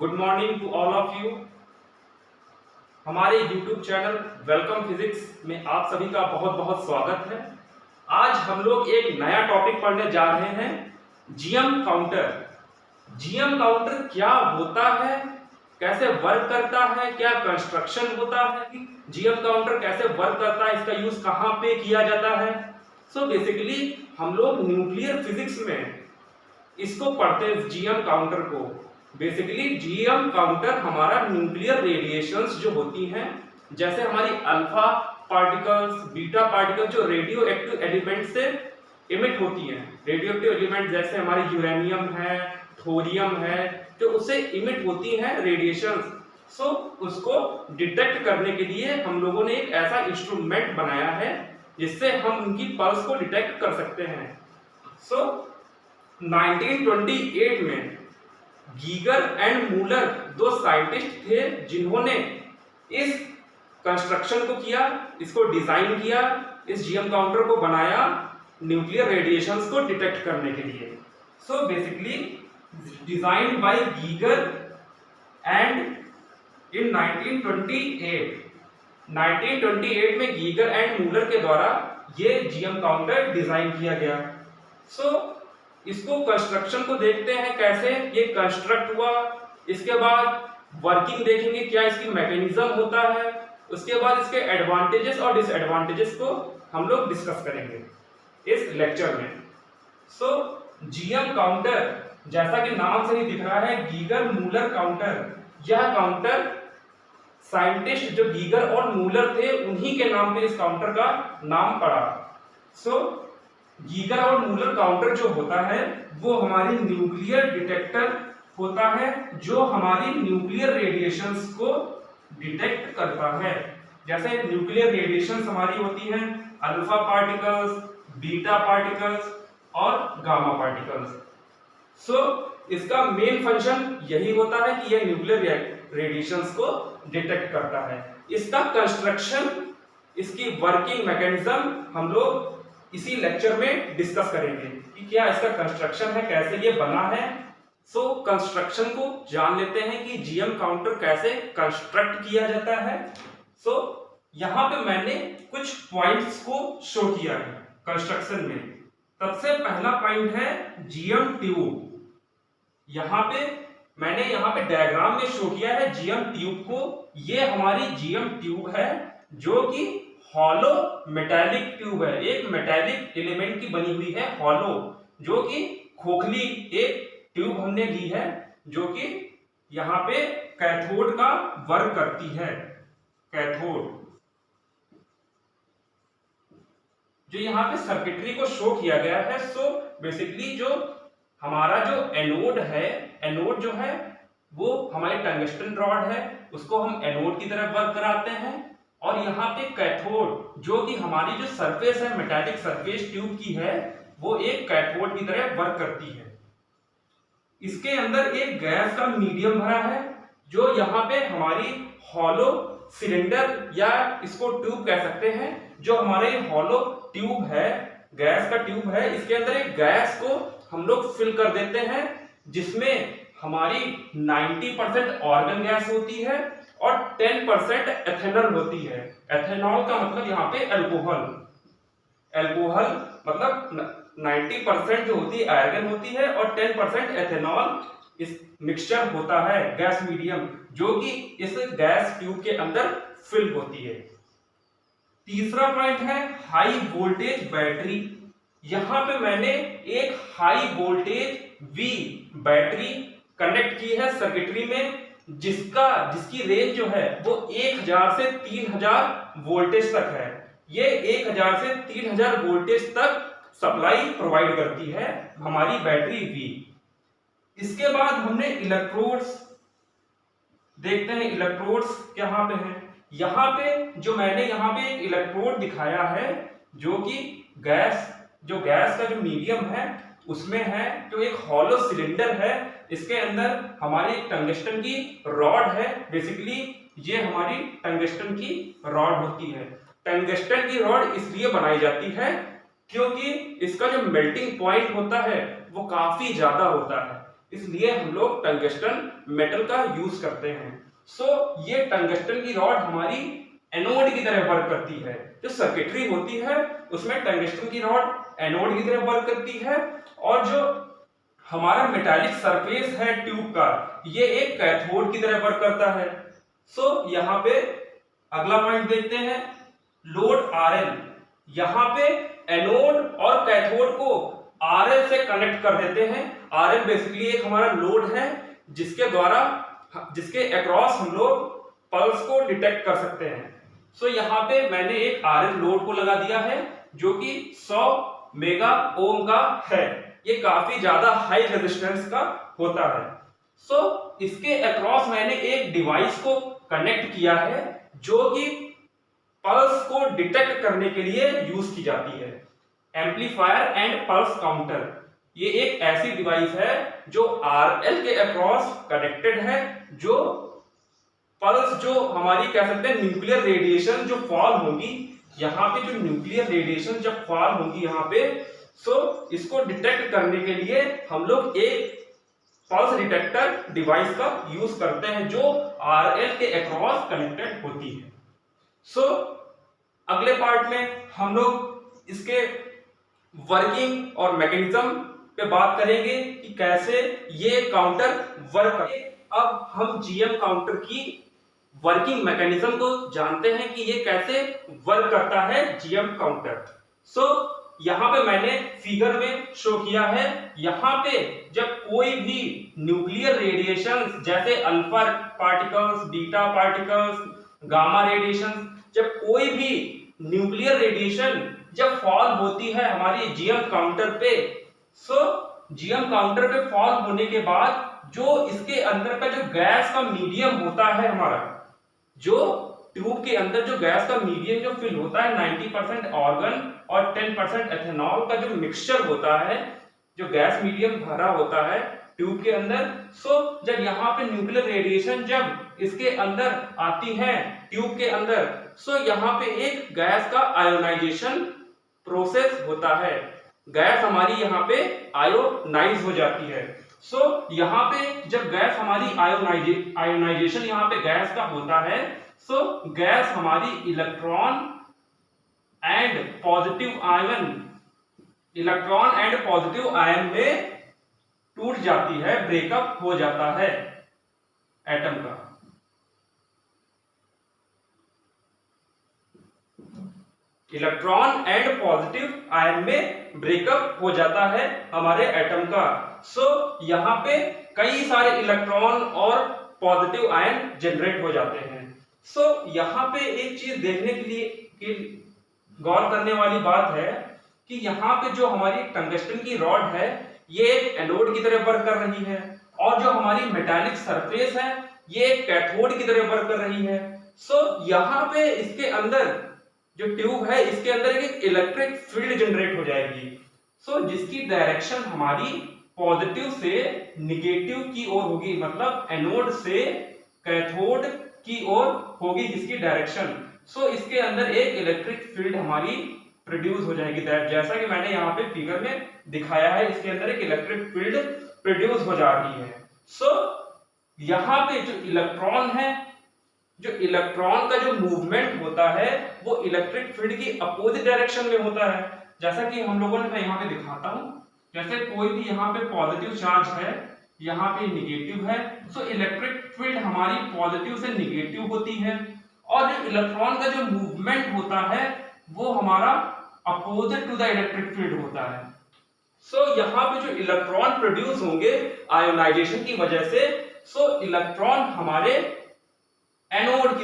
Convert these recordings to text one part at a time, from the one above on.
Good morning to all of you. हमारे YouTube channel welcome physics में आप सभी का बहुत बहुत स्वागत है। आज हम लोग एक नया टॉपिक पढ़ने जा रहे हैं, जीएम काउंटर। जीएम काउंटर क्या होता है, कैसे वर्क करता है, क्या कंस्ट्रक्शन होता है, जीएम काउंटर कैसे वर्क करता है, इसका यूज कहाँ पे किया जाता है। सो बेसिकली हम लोग न्यूक्लियर फिजिक्स में इसको पढ़ते हैं, जीएम काउंटर को। बेसिकली जीएम काउंटर हमारा न्यूक्लियर रेडिएशंस जो होती हैं, जैसे हमारी अल्फा पार्टिकल्स, बीटा पार्टिकल्स जो रेडियो एक्टिव एलिमेंट से इमिट होती हैं, रेडियो एक्टिव एलिमेंट जैसे हमारी यूरेनियम है, थोरियम है, जो उससे इमिट होती हैं रेडिएशंस। सो उसको डिटेक्ट करने के लिए हम लोगों ने एक ऐसा इंस्ट्रूमेंट बनाया है जिससे हम उनकी पल्स को डिटेक्ट कर सकते हैं। सो 1928 में गीगर एंड मूलर दो साइंटिस्ट थे जिन्होंने इस कंस्ट्रक्शन को किया, इसको डिजाइन किया, इस जीएम काउंटर को बनाया न्यूक्लियर रेडिएशंस को डिटेक्ट करने के लिए। So basically designed by Geiger and in 1928 में गीगर एंड मूलर के द्वारा ये जीएम काउंटर डिजाइन किया गया। सो इसको कंस्ट्रक्शन को देखते हैं कैसे ये कंस्ट्रक्ट हुआ, इसके बाद वर्किंग देखेंगे क्या इसकी मैकेनिज्म होता है, उसके बाद इसके एडवांटेजेस और डिसएडवांटेजेस को हम लोग डिस्कस करेंगे इस लेक्चर में। सो जीएम काउंटर जैसा कि नाम से ही दिख रहा है, गीगर मूलर काउंटर। यह काउंटर साइंटिस्ट जो गीगर और मूलर थे उन्हीं के नाम पे इस काउंटर का नाम पड़ा। सो गीगर और मूलर काउंटर जो होता है वो हमारी न्यूक्लियर डिटेक्टर होता है जो हमारी न्यूक्लियर रेडिएशंस को डिटेक्ट करता है। जैसे न्यूक्लियर रेडिएशंस हमारी होती हैं अल्फा पार्टिकल्स, बीटा पार्टिकल्स और गामा पार्टिकल्स। सो इसका मेन फंक्शन यही होता है कि यह न्यूक्लियर रेडिएशंस को डिटेक्ट करता है। इसका कंस्ट्रक्शन, इसकी वर्किंग मैकेनिज्म हम लोग इसी लेक्चर में डिस्कस करेंगे कि क्या इसका कंस्ट्रक्शन है, कैसे ये बना है। सो कंस्ट्रक्शन को जान लेते हैं कि जीएम काउंटर कैसे कंस्ट्रक्ट किया जाता है। सो यहाँ पे मैंने कुछ पॉइंट्स को शो किया है कंस्ट्रक्शन में। सबसे पहला पॉइंट है जीएम ट्यूब। यहाँ पे मैंने यहाँ पे डायग्राम में शो किया है जीएम ट्यूब को। ये हमारी जीएम ट्यूब है जो कि हॉलो मेटालिक ट्यूब है, एक मेटालिक एलिमेंट की बनी हुई है हॉलो, जो कि खोखली एक ट्यूब हमने ली है जो कि यहाँ पे कैथोड का वर्क करती है। कैथोड जो यहाँ पे सर्किटरी को शो किया गया है। सो बेसिकली जो हमारा जो एनोड है, एनोड जो है वो हमारी टंगस्टन रॉड है, उसको हम एनोड की तरह वर्क कराते हैं। और यहाँ पे कैथोड जो कि हमारी जो सरफेस है मेटालिक सरफेस ट्यूब की है, वो एक कैथोड की तरह वर्क करती है। इसके अंदर एक गैस का मीडियम भरा है जो यहाँ पे हमारी हॉलो सिलेंडर या इसको ट्यूब कह सकते हैं। जो हमारे हॉलो ट्यूब है, गैस का ट्यूब है, इसके अंदर एक गैस को हम लोग फिल कर देते हैं जिसमें हमारी 90% ऑर्गन गैस होती है और 10% एथेनॉल होती है। एथेनॉल का मतलब यहाँ पे अल्कोहल। अल्कोहल मतलब 90% जो होती है आर्गन होती है और 10% एथेनॉल इस मिक्सचर होता है, गैस मीडियम, जो कि इस गैस ट्यूब के अंदर फिल होती है। तीसरा पॉइंट है हाई वोल्टेज बैटरी। यहाँ पे मैंने एक high voltage V battery connect की है सर्किटरी में, जिसकी रेंज जो है वो 1000 से 3000 वोल्टेज तक है। ये 1000 से 3000 वोल्टेज तक सप्लाई प्रोवाइड करती है हमारी बैटरी वी। इसके बाद हमने इलेक्ट्रोड्स देखते हैं। इलेक्ट्रोड्स कहाँ पे हैं? यहाँ पे जो मैंने यहाँ पे एक इलेक्ट्रोड दिखाया है जो कि गैस का जो मीडियम है उसमें है, जो एक हॉलो सिलेंडर है, इसके अंदर हमारी टंगस्टन की रॉड है। बेसिकली ये हमारी टंगस्टन की रॉड होती है। टंगस्टन की रॉड इसलिए बनाई जाती है क्योंकि इसका जो मेल्टिंग पॉइंट होता है वो काफी ज्यादा होता है। इसलिए हम लोग टंगस्टन मेटल का यूज करते हैं। सो ये टंगस्टन की रॉड हमारी एनोड की तरह वर्क करती है। जो सर्किटरी होती है उसमें टंगस्टन की रॉड एनोड की तरह वर्क करती है, और जो हमारा मेटालिक सरफेस है ट्यूब का, ये एक कैथोड की तरह वर्क करता है। सो यहाँ पे अगला पॉइंट देखते हैं, लोड आरएल। यहाँ पे एनोड और कैथोड को आरएल से कनेक्ट कर देते हैं। आरएल बेसिकली एक हमारा लोड है जिसके अक्रॉस हम लोग पल्स को डिटेक्ट कर सकते हैं। सो यहाँ पे मैंने एक आरएल लोड को लगा दिया है जो कि 100 मेगा ओम का है। ये काफी ज्यादा हाई रेजिस्टेंस का होता है। सो इसके अक्रॉस मैंने एक डिवाइस को कनेक्ट किया है जो कि पल्स को डिटेक्ट करने के लिए यूज की जाती है, एम्पलीफायर एंड पल्स काउंटर। ये एक ऐसी डिवाइस है जो आरएल के अक्रॉस कनेक्टेड है, जो पल्स जो हमारी कह सकते हैं न्यूक्लियर रेडिएशन जो फॉल होगी, यहाँ पे जो न्यूक्लियर रेडिएशन जब फॉल होगी यहाँ पे, सो इसको डिटेक्ट करने के लिए हम लोग एक पल्स डिटेक्टर डिवाइस का यूज करते हैं जो आरएल के अक्रॉस कनेक्टेड होती है। सो अगले पार्ट में हम लोग इसके वर्किंग और मैकेनिज्म पे बात करेंगे कि कैसे ये काउंटर वर्क करते हैं। अब हम जीएम काउंटर की वर्किंग मैकेनिज्म को जानते हैं कि ये कैसे वर्क करता है जीएम काउंटर। सो यहाँ पे मैंने फिगर में शो किया है, यहाँ पे जब कोई भी न्यूक्लियर रेडिएशन जैसे alpha particles, beta particles, gamma radiation, जब कोई भी न्यूक्लियर रेडिएशन जब फॉल होती है हमारी जीएम काउंटर पे, सो जीएम काउंटर पे फॉल होने के बाद जो इसके अंदर का जो गैस का मीडियम होता है हमारा, जो ट्यूब के अंदर जो गैस का मीडियम जो फिल होता है 90% ऑर्गन और 10% एथेनॉल का जो मिक्सचर होता है, जो गैस मीडियम भरा होता है ट्यूब के अंदर, सो जब यहाँ पे न्यूक्लियर रेडिएशन जब इसके अंदर आती है ट्यूब के अंदर, सो यहाँ पे एक गैस का आयोनाइजेशन प्रोसेस होता है। गैस हमारी यहाँ पे आयोनाइज हो जाती है। सो यहाँ पे जब गैस हमारी आयोनाइजेशन यहाँ पे गैस का होता है, सो गैस हमारी इलेक्ट्रॉन एंड पॉजिटिव आयन में टूट जाती है, ब्रेकअप हो जाता है एटम का। इलेक्ट्रॉन एंड पॉजिटिव आयन में ब्रेकअप हो जाता है हमारे एटम का। सो यहाँ पे कई सारे इलेक्ट्रॉन और पॉजिटिव आयन जनरेट हो जाते हैं। सो यहाँ पे एक चीज देखने के लिए गौर करने वाली बात है कि यहाँ पे जो हमारी टंगस्टन की रॉड है ये एक एनोड की तरह वर्क कर रही है, और जो हमारी मेटालिक सरफेस है ये एक कैथोड की तरह वर्क कर रही है। सो यहाँ पे इसके अंदर जो ट्यूब है इसके अंदर एक इलेक्ट्रिक फील्ड जनरेट हो जाएगी, सो जिसकी डायरेक्शन हमारी पॉजिटिव से निगेटिव की ओर होगी, मतलब एनोड से कैथोड की ओर होगी जिसकी डायरेक्शन। सो इसके अंदर एक इलेक्ट्रिक फील्ड हमारी प्रोड्यूस हो जाएगी। जैसा कि मैंने यहाँ पे फिगर में दिखाया है, इसके अंदर एक इलेक्ट्रिक फील्ड प्रोड्यूस हो जा रही है। सो यहाँ पे जो इलेक्ट्रॉन है, जो इलेक्ट्रॉन का जो मूवमेंट होता है वो इलेक्ट्रिक फील्ड की अपोजिट डायरेक्शन में होता है। जैसा कि हम लोगों ने, मैं यहाँ पे दिखाता हूँ, जैसे कोई भी यहाँ पे पॉजिटिव चार्ज है, यहाँ पे निगेटिव है, सो इलेक्ट्रिक फील्ड हमारी पॉजिटिव से निगेटिव होती है, और जो इलेक्ट्रॉन का जो मूवमेंट होता है वो हमारा opposite to the electric field होता है। सो यहाँ पे जो इलेक्ट्रॉन प्रोड्यूस होंगे आयोनाइजेशन की वजह से, सो इलेक्ट्रॉन हमारे एनोड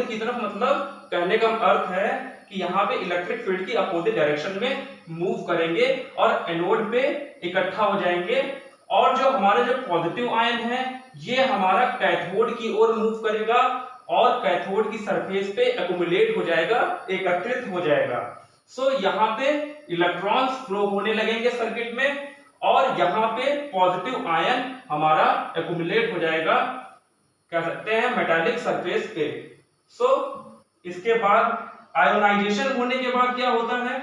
की तरफ मतलब कहने का अर्थ है कि यहाँ पे इलेक्ट्रिक फील्ड की अपोजिट डायरेक्शन में मूव करेंगे और एनोड पे इकट्ठा हो जाएंगे, और जो हमारे जो पॉजिटिव आयन है ये हमारा कैथोड की ओर मूव करेगा और कैथोड की सरफेस पे एक्युमुलेट हो जाएगा, एकत्रित हो जाएगा। सो यहाँ पे इलेक्ट्रॉन्स फ्लो होने लगेंगे सर्किट में, और यहाँ पे पॉजिटिव आयन हमारा एक्युमुलेट हो जाएगा, कह सकते हैं मेटालिक सरफेस पे। सो इसके बाद आयोनाइजेशन होने के बाद क्या होता है,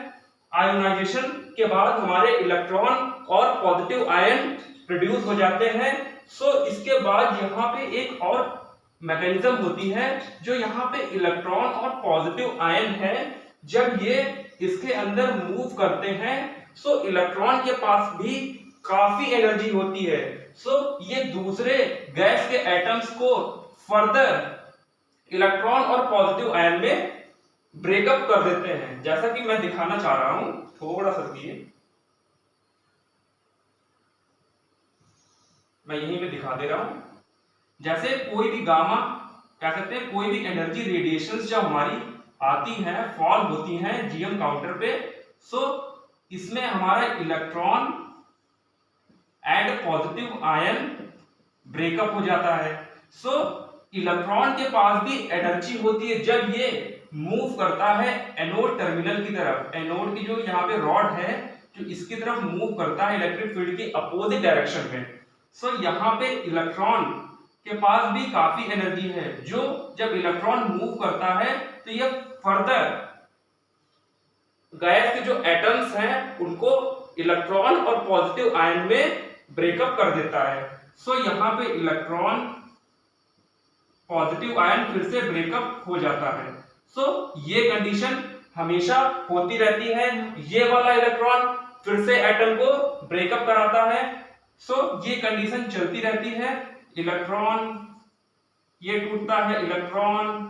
आयोनाइजेशन के बाद हमारे इलेक्ट्रॉन और पॉजिटिव आयन प्रोड्यूस हो जाते हैं। सो इसके बाद यहाँ पे एक और मैकेनिज्म होती है जो यहाँ पे इलेक्ट्रॉन और पॉजिटिव आयन है, जब ये इसके अंदर मूव करते हैं सो इलेक्ट्रॉन के पास भी काफी एनर्जी होती है। सो ये दूसरे गैस के एटम्स को फर्दर इलेक्ट्रॉन और पॉजिटिव आयन में ब्रेकअप कर देते हैं, जैसा कि मैं दिखाना चाह रहा हूं। थोड़ा सा रुकिए, मैं यहीं पे दिखा दे रहा हूं। जैसे कोई भी गामा कह सकते हैं, कोई भी एनर्जी रेडिएशंस जब हमारी आती हैं, फॉल होती हैं जीएम काउंटर पे, सो इसमें हमारा electron and positive ion breakup हो जाता है। सो इलेक्ट्रॉन के पास भी एनर्जी होती है जब ये मूव करता है एनोड टर्मिनल की तरफ। एनोड की जो यहाँ पे रॉड है जो इसकी तरफ मूव करता है इलेक्ट्रिक फील्ड की अपोजिट डायरेक्शन में। सो यहाँ पे इलेक्ट्रॉन के पास भी काफी एनर्जी है, जो जब इलेक्ट्रॉन मूव करता है तो ये फर्दर गैस के जो एटम्स हैं उनको इलेक्ट्रॉन और पॉजिटिव आयन में ब्रेकअप कर देता है। सो यहाँ पे इलेक्ट्रॉन पॉजिटिव आयन फिर से ब्रेकअप हो जाता है। सो ये कंडीशन हमेशा होती रहती है। ये वाला इलेक्ट्रॉन फिर से एटम को ब्रेकअप कराता है। सो ये कंडीशन चलती रहती है। इलेक्ट्रॉन ये टूटता है, इलेक्ट्रॉन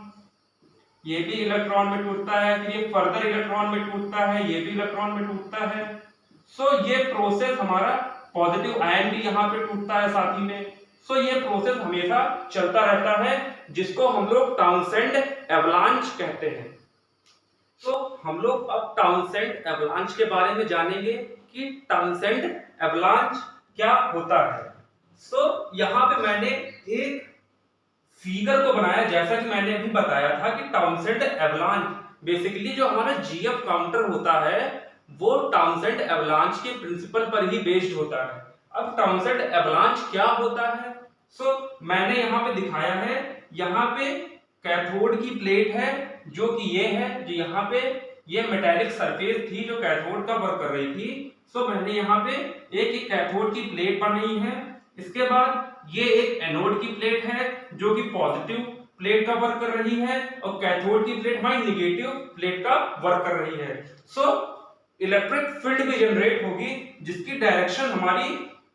ये भी इलेक्ट्रॉन में टूटता है, फिर ये फर्दर इलेक्ट्रॉन में टूटता है, ये भी इलेक्ट्रॉन में टूटता है। सो ये प्रोसेस हमारा पॉजिटिव आयन भी यहाँ पे टूटता है साथ ही में। सो ये प्रोसेस हमेशा चलता रहता है, जिसको हम लोग टाउनसेंड एवलांच कहते हैं। तो हम लोग अब टाउनसेंड एवलांच के बारे में जानेंगे कि टाउनसेंड एवलांच क्या होता है। सो यहाँ पे मैंने एक फिगर को बनाया, जैसा कि मैंने अभी बताया था कि टाउनसेंड एवलांच बेसिकली जो हमारा जीएफ काउंटर होता है वो टाउनसेंड एवलांच के प्रिंसिपल पर ही बेस्ड होता है। अब टाउनसेंड एवलांच क्या होता है? सो मैंने यहाँ पे दिखाया है, यहाँ पे कैथोड की प्लेट है जो कि ये है, जो यहाँ पे ये मेटेलिक सरफेस थी जो कैथोड का वर्क कर रही थी। सो मैंने यहाँ पे एक कैथोड की प्लेट बनाई है। इसके बाद ये एक एनोड की प्लेट है जो कि पॉजिटिव प्लेट का वर्क कर रही है, और कैथोड की प्लेट हमारी निगेटिव प्लेट का वर्क कर रही है। सो इलेक्ट्रिक फील्ड भी जनरेट होगी जिसकी डायरेक्शन हमारी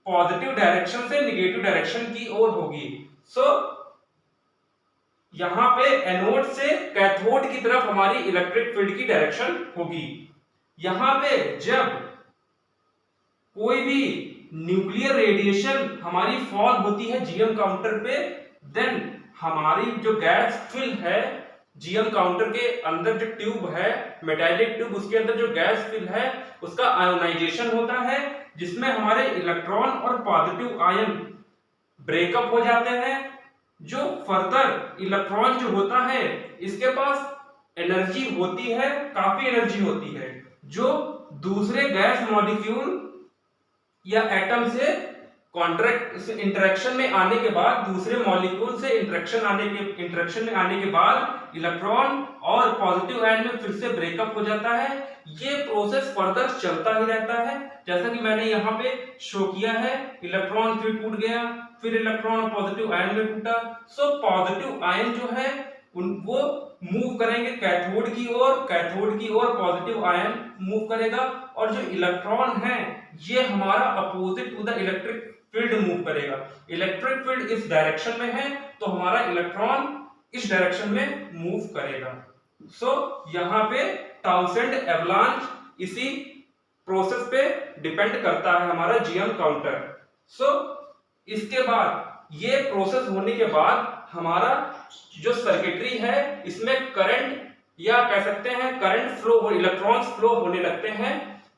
पॉजिटिव डायरेक्शन से निगेटिव डायरेक्शन की ओर होगी। सो यहाँ पे एनोड से कैथोड की तरफ हमारी इलेक्ट्रिक फील्ड की डायरेक्शन होगी। यहाँ पे जब कोई भी न्यूक्लियर रेडिएशन हमारी फॉल होती है जीएम काउंटर पे, देन हमारी जो गैस फिल है जीएम काउंटर के अंदर जो ट्यूब है मेटालिक ट्यूब, उसके अंदर जो गैस फिल है उसका आयोनाइजेशन होता है, जिसमें हमारे इलेक्ट्रॉन और पॉजिटिव आयन ब्रेकअप हो जाते हैं। जो फर्दर इलेक्ट्रॉन जो होता है इसके पास एनर्जी होती है, काफी एनर्जी होती है, जो दूसरे गैस मॉलिक्यूल या एटम से कॉन्ट्रैक्ट इंटरेक्शन में आने के बाद, दूसरे मॉलिक्यूल से इंटरेक्शन में आने के बाद इलेक्ट्रॉन और पॉजिटिव आयन में फिर से ब्रेकअप हो जाता है। ये प्रोसेस फर्दर चलता ही रहता है, जैसा कि मैंने यहाँ पे शो किया है। इलेक्ट्रॉन फिर टूट गया, फिर इलेक्ट्रॉन और पॉजिटिव आयन में टूटा। सो पॉजिटिव आयन जो है वो मूव करेंगे कैथोड की ओर, कैथोड की ओर पॉजिटिव आयन मूव करेगा, और जो इलेक्ट्रॉन है ये हमारा opposite to the electric field move करेगा। इलेक्ट्रिक फील्ड इस डायरेक्शन में है तो हमारा इलेक्ट्रॉन इस डायरेक्शन में मूव करेगा। सो यहाँ पे टाउनसेंड एवलांच इसी प्रोसेस पे डिपेंड करता है हमारा जीएम काउंटर। सो इसके बाद ये प्रोसेस होने के बाद हमारा जो सर्किटरी है इसमें करंट या कह सकते हैं करंट फ्लो हो, इलेक्ट्रॉन्स फ्लो होने लगते हैं।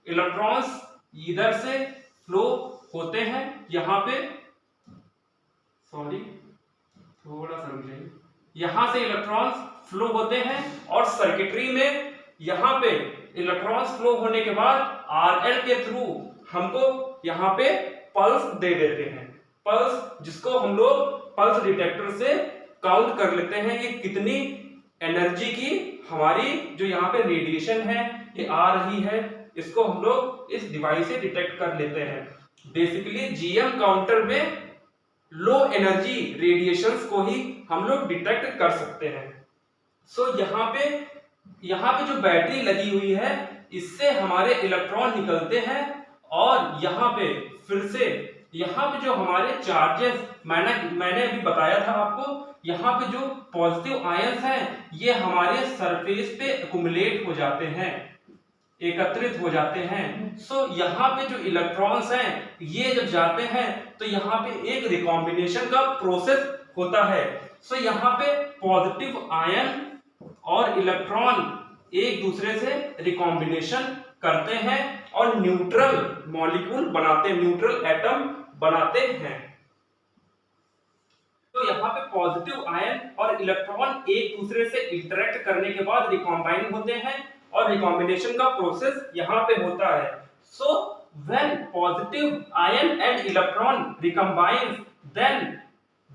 इलेक्ट्रॉन्स इधर से फ्लो होते हैं यहाँ पे, सॉरी थोड़ा समझें, यहाँ से इलेक्ट्रॉन्स फ्लो होते हैं और सर्किटरी में यहाँ पे इलेक्ट्रॉन्स फ्लो होने के बाद आरएल के थ्रू हमको यहाँ पे पल्स दे देते हैं। पल्स जिसको हम लोग पल्स डिटेक्टर से काउंट कर लेते हैं कि कितनी एनर्जी की हमारी जो यहाँ पे रेडिएशन है ये आ रही है, इसको हम लोग इस डिवाइस से डिटेक्ट कर लेते हैं। बेसिकली जीएम काउंटर में लो एनर्जी रेडिएशंस को ही हम लोग डिटेक्ट कर सकते हैं। सो यहाँ पे जो बैटरी लगी हुई है, इससे हमारे इलेक्ट्रॉन निकलते हैं और यहाँ पे फिर से यहाँ पे जो हमारे चार्जेस मैंने अभी बताया था आपको, यहाँ पे जो पॉजिटिव आयंस हैं ये हमारे सरफेस पे एक्युमुलेट हो जाते हैं, एकत्रित हो जाते हैं। सो यहाँ पे जो इलेक्ट्रॉन्स हैं ये जब जाते हैं तो यहाँ पे एक रिकॉम्बिनेशन का प्रोसेस होता है। सो यहाँ पे पॉजिटिव आयन और इलेक्ट्रॉन एक दूसरे से रिकॉम्बिनेशन करते हैं और न्यूट्रल मॉलिक्यूल बनाते हैं, न्यूट्रल एटम बनाते हैं। तो यहाँ पे पॉजिटिव आयन और इलेक्ट्रॉन एक दूसरे से इंटरेक्ट करने के बाद रिकॉम्बाइन होते हैं और रिकॉम्बिनेशन का प्रोसेस यहाँ पे होता है। So when positive ion and electron recombine, then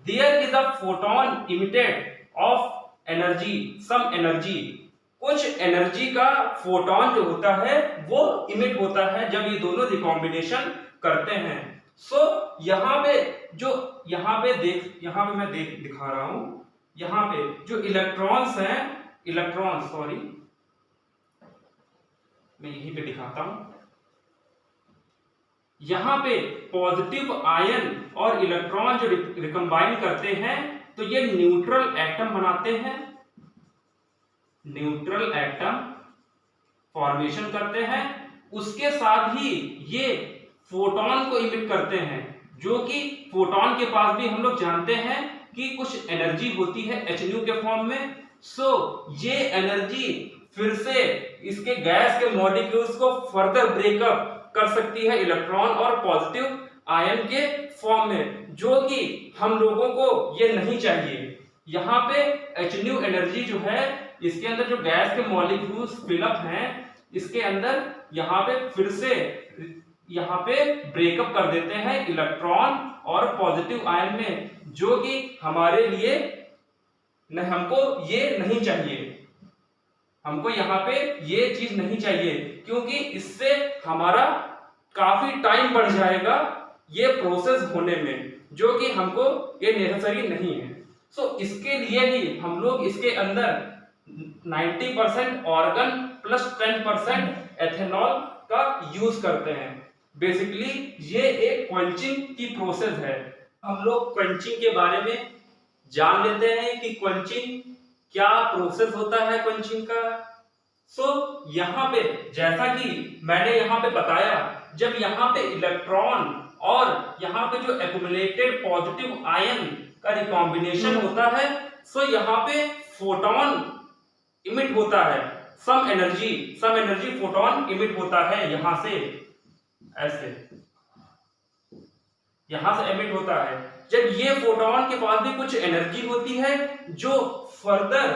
there is a photon emitted of energy, some energy, कुछ एनर्जी का फोटोन जो होता है वो इमिट होता है जब ये दोनों रिकॉम्बिनेशन करते हैं। सो यहाँ पे मैं दिखा रहा हूं, यहाँ पे जो इलेक्ट्रॉन्स हैं, मैं यहीं पे दिखाता हूं। यहाँ पे पॉजिटिव आयन और इलेक्ट्रॉन जो रिकम्बाइन करते हैं तो ये न्यूट्रल एटम बनाते हैं, न्यूट्रल एटम फॉर्मेशन करते हैं। उसके साथ ही ये फोटोन को इमिट करते हैं, जो कि फोटोन के पास भी हम लोग जानते हैं कि कुछ एनर्जी होती है Hν के फॉर्म में। सो ये एनर्जी फिर से इसके गैस के मॉलिक्यूल्स को फर्दर ब्रेकअप कर सकती है इलेक्ट्रॉन और पॉजिटिव आयन के फॉर्म में, जो कि हम लोगों को ये नहीं चाहिए। यहाँ पे Hν एनर्जी जो है, इसके अंदर जो गैस के मॉलिक्यूल्स फिलअप हैं, इसके अंदर यहाँ पे फिर से यहाँ पे ब्रेकअप कर देते हैं इलेक्ट्रॉन और पॉजिटिव आयन में, जो कि हमारे लिए हमको ये नहीं चाहिए, हमको यहाँ पे ये चीज नहीं चाहिए, क्योंकि इससे हमारा काफी टाइम बढ़ जाएगा ये प्रोसेस होने में, जो कि हमको ये नेसेसरी नहीं है। सो इसके लिए ही हम लोग इसके अंदर 90% ऑर्गन प्लस 10% एथेनॉल का यूज करते हैं। बेसिकली ये एक क्वंचिंग की प्रोसेस है। हम लोग क्वंचिंग के बारे में जान लेते हैं कि क्वंचिंग क्या प्रोसेस होता है क्वंचिंग का। सो यहाँ पे जैसा कि मैंने यहाँ पे बताया, जब यहाँ पे इलेक्ट्रॉन और यहाँ पे जो एक्युमुलेटेड पॉजिटिव आयन का रिकॉम्बिनेशन होता है, सो यहाँ पे फोटोन इमिट होता है, सम एनर्जी फोटोन इमिट होता है, यहाँ से ऐसे यहां से एमिट होता है। जब ये फोटोन के पास भी कुछ एनर्जी होती है, जो फर्दर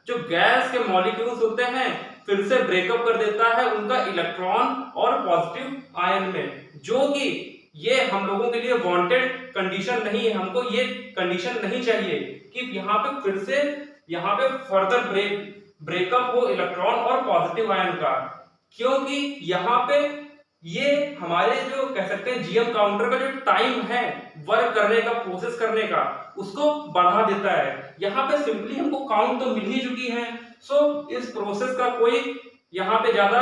जो गैस के मॉलिक्यूल्स होते हैं फिर से ब्रेकअप कर देता है उनका इलेक्ट्रॉन और पॉजिटिव आयन में, जो कि ये हम लोगों के लिए वांटेड कंडीशन नहीं है। हमको ये कंडीशन नहीं चाहिए कि यहाँ पे फिर से यहाँ पे फर्दर ब्रेकअप हो इलेक्ट्रॉन और पॉजिटिव आयन का, क्योंकि यहाँ पे ये हमारे जो कह सकते हैं जीएम काउंटर का जो टाइम है वर्क करने का, प्रोसेस करने का, उसको बढ़ा देता है। यहाँ पे सिंपली हमको काउंट तो मिल ही चुकी है, सो इस प्रोसेस का कोई यहाँ पे ज्यादा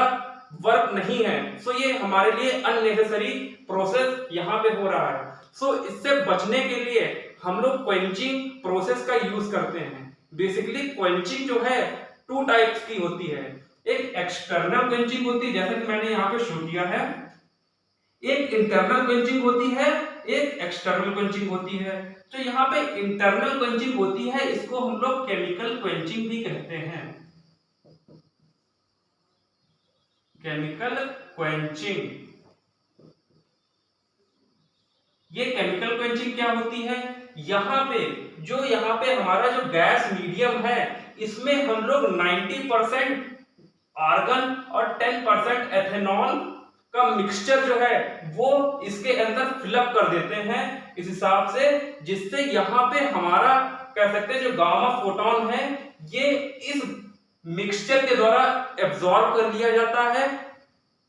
वर्क नहीं है। सो ये हमारे लिए अननेसेसरी प्रोसेस यहाँ पे हो रहा है। सो इससे बचने के लिए हम लोग क्वेंचिंग प्रोसेस का यूज करते हैं। बेसिकली क्वेंचिंग जो है 2 टाइप्स की होती है। एक एक्सटर्नल क्वेंचिंग होती है, जैसे कि मैंने यहाँ पे शो किया है, एक इंटरनल क्वेंचिंग होती है, एक एक्सटर्नल क्वेंचिंग होती है। तो यहाँ पे इंटरनल क्वेंचिंग होती है, इसको हम लोग केमिकल क्वेंचिंग भी कहते हैं। केमिकल क्वेंचिंग, ये केमिकल क्वेंचिंग क्या होती है, यहाँ पे हमारा जो गैस मीडियम है, इसमें हम लोग 90% आर्गन और 10% एथेनॉल का मिक्सचर जो है वो इसके अंदर फिलअप कर देते हैं इस हिसाब से, जिससे यहाँ पे हमारा कह सकते हैं जो गामा फोटोन है ये इस मिक्सचर के द्वारा एब्जॉर्ब कर लिया जाता है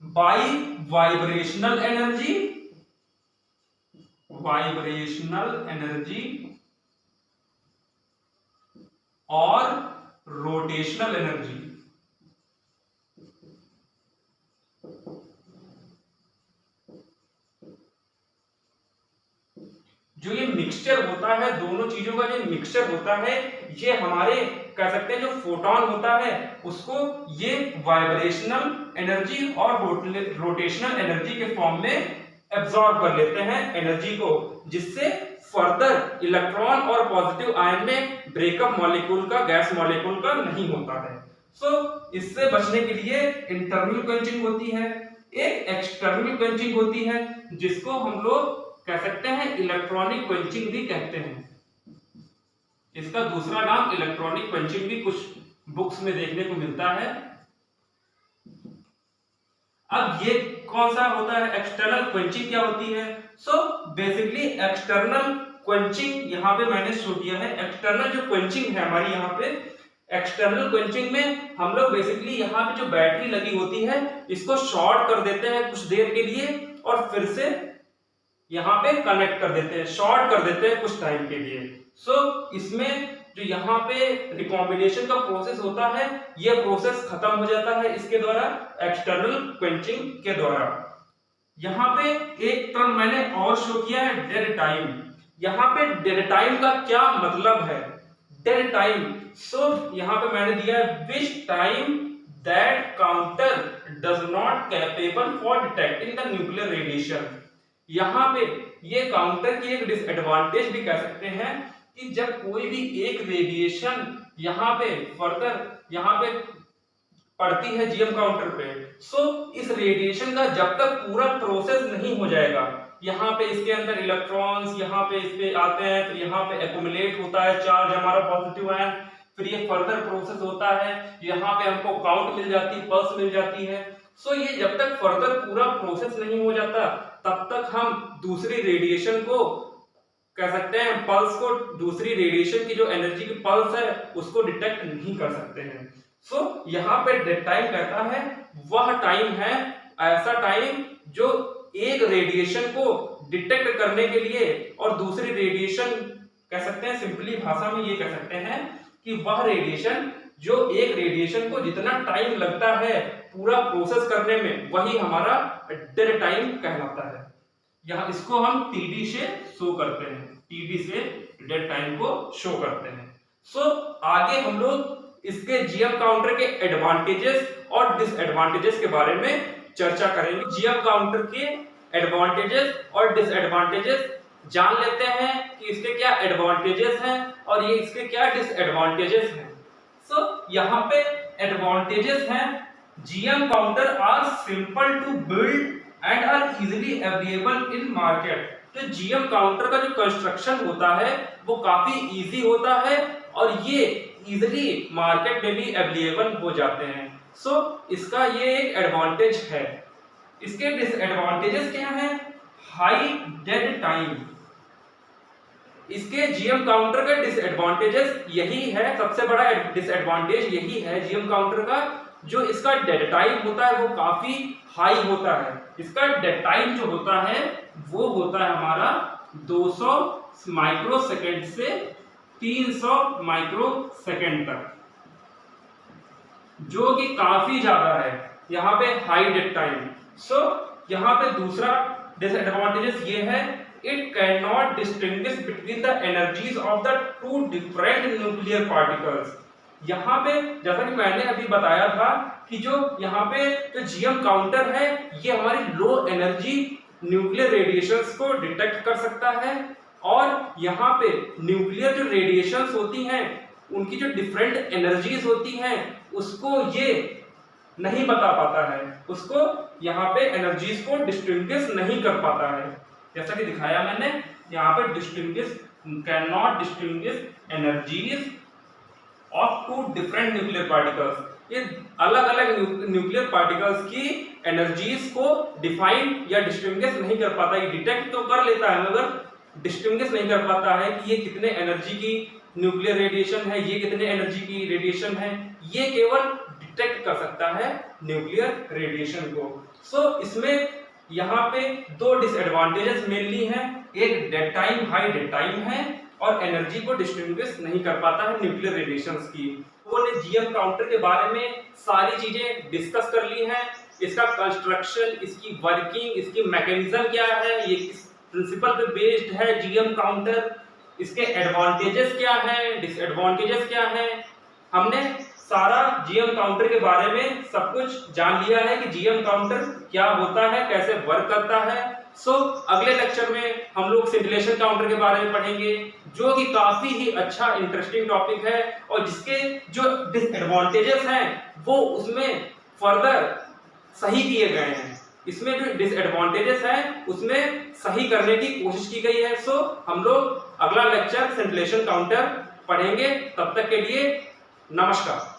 बाय वाइब्रेशनल एनर्जी, और रोटेशनल एनर्जी। जो ये मिक्सचर होता है, दोनों चीजों का जो मिक्सचर होता है, ये हमारे कह सकते हैं जो फोटोन होता है उसको ये वाइब्रेशनल एनर्जी और रोटेशनल एनर्जी के फॉर्म में एब्जॉर्ब कर लेते हैं एनर्जी को, जिससे फर्दर इलेक्ट्रॉन और पॉजिटिव आयन में ब्रेकअप मॉलिक्यूल का, गैस मॉलिक्यूल का नहीं होता है। इससे बचने के लिए इंटरनल क्वेंचिंग होती है, एक एक्सटर्नल क्वेंचिंग होती है, जिसको हम लोग कह सकते हैं इलेक्ट्रॉनिक क्वेंचिंग भी कहते हैं। इसका दूसरा नाम इलेक्ट्रॉनिक क्वेंचिंग भी कुछ बुक्स में देखने को मिलता है। अब ये कौन सा होता है, एक्सटर्नल क्वेंचिंग क्या होती है? बेसिकली एक्सटर्नल क्वेंचिंग यहाँ पे मैंने शो किया है। एक्सटर्नल जो क्वेंचिंग है हमारी यहाँ पे, एक्सटर्नल क्वेंचिंग में हम लोग बेसिकली यहाँ पे जो बैटरी लगी होती है इसको शॉर्ट कर देते हैं कुछ देर के लिए और फिर से यहाँ पे कनेक्ट कर देते हैं, शॉर्ट कर देते हैं कुछ टाइम के लिए। इसमें जो यहाँ पे रिकॉम्बिनेशन का प्रोसेस होता है, ये प्रोसेस खत्म हो जाता है इसके द्वारा, एक्सटर्नल क्वेंचिंग के द्वारा। यहाँ पे एक टर्म मैंने और शो किया है, डेड टाइम। यहाँ पे डेड टाइम का क्या मतलब है? डेड टाइम, यहाँ पे मैंने दिया है which time that counter does not capable for detecting the nuclear radiation. यहाँ पे ये काउंटर की एक डिसएडवांटेज भी कह सकते हैं कि जब कोई भी एक रेडिएशन यहाँ पे फर्दर यहाँ पे पड़ती है जीएम काउंटर पे, इस रेडिएशन का जब तक पूरा प्रोसेस नहीं हो जाएगा, यहाँ पे इसके अंदर इलेक्ट्रॉन्स यहाँ पे इस पे आते हैं, फिर यहाँ पे एक्युमुलेट होता है चार्ज हमारा पॉजिटिव आयन, फिर ये फर्दर प्रोसेस होता है, यहाँ पे हमको काउंट मिल जाती है, पल्स मिल जाती है। ये जब तक फर्दर पूरा प्रोसेस नहीं हो जाता तब तक हम दूसरी रेडिएशन को कह सकते हैं, पल्स को, दूसरी रेडिएशन की जो एनर्जी की पल्स है उसको डिटेक्ट नहीं कर सकते हैं। यहाँ पे डेड टाइम कहता है वह टाइम है, ऐसा टाइम जो एक रेडिएशन को डिटेक्ट करने के लिए और दूसरी रेडिएशन कह सकते हैं, सिंपली भाषा में ये कह सकते हैं कि वह रेडिएशन जो एक रेडिएशन को जितना टाइम लगता है पूरा प्रोसेस करने में, वही हमारा डेड टाइम कहलाता है। यहाँ इसको हम टीडी से शो करते हैं, टीडी से डेड टाइम को शो करते हैं। आगे हम लोग इसके जीएम काउंटर के एडवांटेजेस और डिसएडवांटेजेस के बारे में चर्चा करेंगे। जीएम काउंटर के एडवांटेजेस और डिसएडवांटेजेस जान लेते हैं कि इसके क्या एडवांटेजेस हैं और ये इसके क्या डिसएडवांटेजेस हैं। यहाँ पे एडवांटेजेस हैं, GM counter are simple to build and are easily available in market. तो जीएम काउंटर का जो कंस्ट्रक्शन होता है वो काफी इजी होता है और ये इजीली मार्केट में भी अवेलेबल हो जाते हैं। इसका ये एक एडवांटेज है। इसके डिसएडवांटेजेस क्या हैं? High dead time. इसके जीएम काउंटर का डिसएडवांटेजेस यही है, सबसे बड़ा डिसएडवांटेज यही है जीएम काउंटर का, जो इसका डेड टाइम होता है वो काफी हाई होता है। इसका डेड टाइम जो होता है वो होता है हमारा 200 माइक्रोसेकंड से 300 माइक्रोसेकंड तक, जो कि काफी ज्यादा है यहाँ पे हाई डेड टाइम। यहाँ पे दूसरा डिसएडवांटेजेस ये है, it cannot distinguish between the energies of the two different nuclear particles। यहाँ पे जैसा कि मैंने अभी बताया था कि जो यहाँ पे जो जीएम काउंटर है ये हमारी लो एनर्जी न्यूक्लियर रेडिएशंस को डिटेक्ट कर सकता है और यहाँ पे न्यूक्लियर जो रेडिएशंस होती हैं उनकी जो डिफरेंट एनर्जीज होती हैं उसको ये नहीं बता पाता है, उसको यहाँ पे एनर्जीज को डिस्टिंग्विश नहीं कर पाता है। जैसा कि दिखाया मैंने यहाँ पे can not distinguish energies of two different nuclear particles. ये अलग अलग न्यूक्लियर पार्टिकल्स की एनर्जीज को डिफाइन या डिस्टिंग्विश नहीं कर पाता। ये डिटेक्ट तो कर लेता है मगर डिस्टिंग्विश नहीं कर पाता है कि ये कितने एनर्जी की न्यूक्लियर रेडिएशन है, ये कितने एनर्जी की रेडिएशन है, ये केवल डिटेक्ट कर सकता है न्यूक्लियर रेडिएशन को। सो इसमें यहाँ पे दो डिसएडवांटेजेस मेनली हैं, एक dead time, high dead time है, और एनर्जी को डिस्टिंग्विश नहीं कर पाता है न्यूक्लियर रेडिएशंस की। वो ने जीएम काउंटर के बारे में सारी चीजें डिस्कस कर ली हैं, इसका कंस्ट्रक्शन, इसकी वर्किंग, इसकी मैकेनिज्म क्या है, ये किस प्रिंसिपल पे बेस्ड है जीएम काउंटर, इसके एडवांटेजेस क्या हैं, डिसएडवांटेजेस क्या हैं, हमने सारा जीएम काउंटर के बारे में सब कुछ जान लिया है कि जीएम काउंटर क्या होता है, कैसे वर्क करता है। सो अगले लेक्चर में हम लोग सिमुलेशन काउंटर के बारे में पढ़ेंगे, जो कि काफी ही अच्छा इंटरेस्टिंग टॉपिक है, और जिसके जो डिसएडवांटेजेस हैं वो उसमें फर्दर सही किए गए हैं। इसमें जो डिसएडवांटेजेस हैं उसमें सही करने की कोशिश की गई है। सो हम लोग अगला लेक्चर सिमुलेशन काउंटर पढ़ेंगे। तब तक के लिए नमस्कार।